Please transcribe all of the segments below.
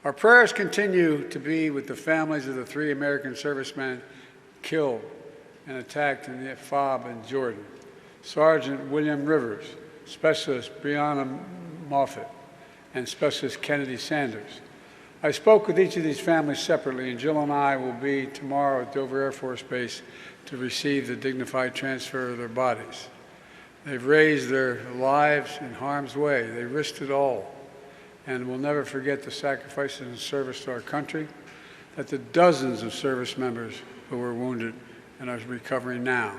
Our prayers continue to be with the families of the 3 American servicemen killed and attacked in the FOB in Jordan, Sergeant William Rivers, Specialist Breonna Moffett, and Specialist Kennedy Sanders. I spoke with each of these families separately, and Jill and I will be tomorrow at Dover Air Force Base to receive the dignified transfer of their bodies. They've raised their lives in harm's way. They risked it all, and we'll never forget the sacrifices and service to our country that the dozens of service members who were wounded and are recovering now.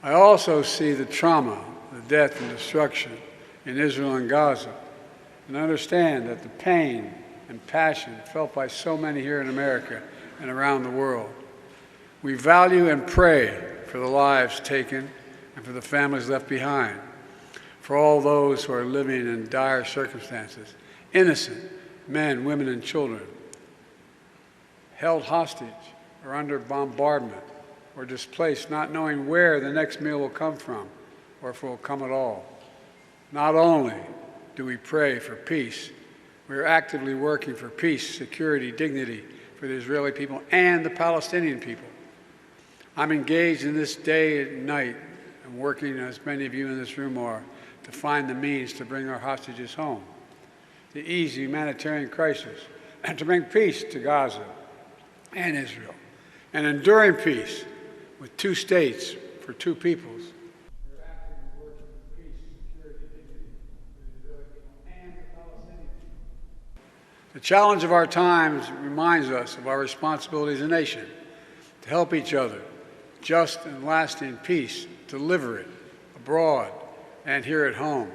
I also see the trauma, the death and destruction in Israel and Gaza, and understand that the pain and passion felt by so many here in America and around the world. We value and pray for the lives taken and for the families left behind, for all those who are living in dire circumstances, innocent men, women, and children, held hostage or under bombardment, or displaced, not knowing where the next meal will come from or if it will come at all. Not only do we pray for peace, we are actively working for peace, security, dignity for the Israeli people and the Palestinian people. I'm engaged in this day and night and working, as many of you in this room are, to find the means to bring our hostages home, to ease the humanitarian crisis, and to bring peace to Gaza and Israel, and enduring peace with 2 states for 2 peoples. We're actively working for peace, security, dignity for the Israeli people and the Palestinian people. The challenge of our times reminds us of our responsibility as a nation to help each other, just and lasting peace, deliver it abroad and here at home.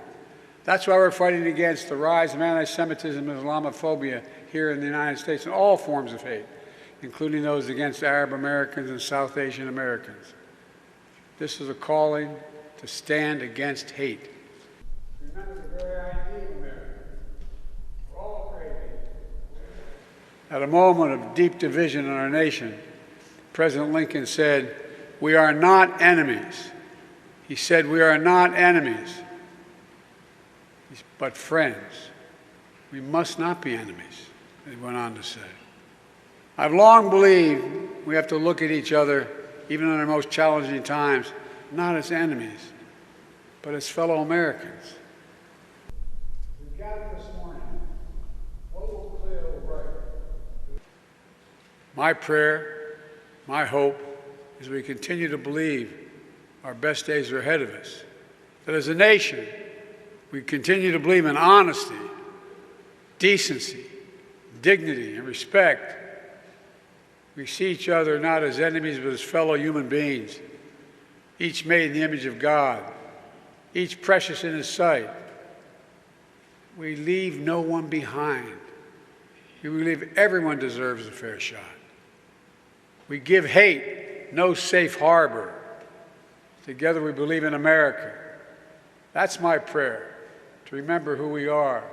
That's why we're fighting against the rise of anti-Semitism and Islamophobia here in the United States and all forms of hate, including those against Arab Americans and South Asian Americans. This is a calling to stand against hate. Remember the very idea of America. We're all craving. At a moment of deep division in our nation, President Lincoln said, "We are not enemies." He said, "We are not enemies, but friends. We must not be enemies," he went on to say. I've long believed we have to look at each other, even in our most challenging times, not as enemies, but as fellow Americans. We gather this morning, what will clear the bright? My prayer, my hope, is we continue to believe our best days are ahead of us, that as a nation, we continue to believe in honesty, decency, dignity, and respect. We see each other not as enemies, but as fellow human beings, each made in the image of God, each precious in His sight. We leave no one behind. We believe everyone deserves a fair shot. We give hate no safe harbor. Together we believe in America. That's my prayer, to remember who we are,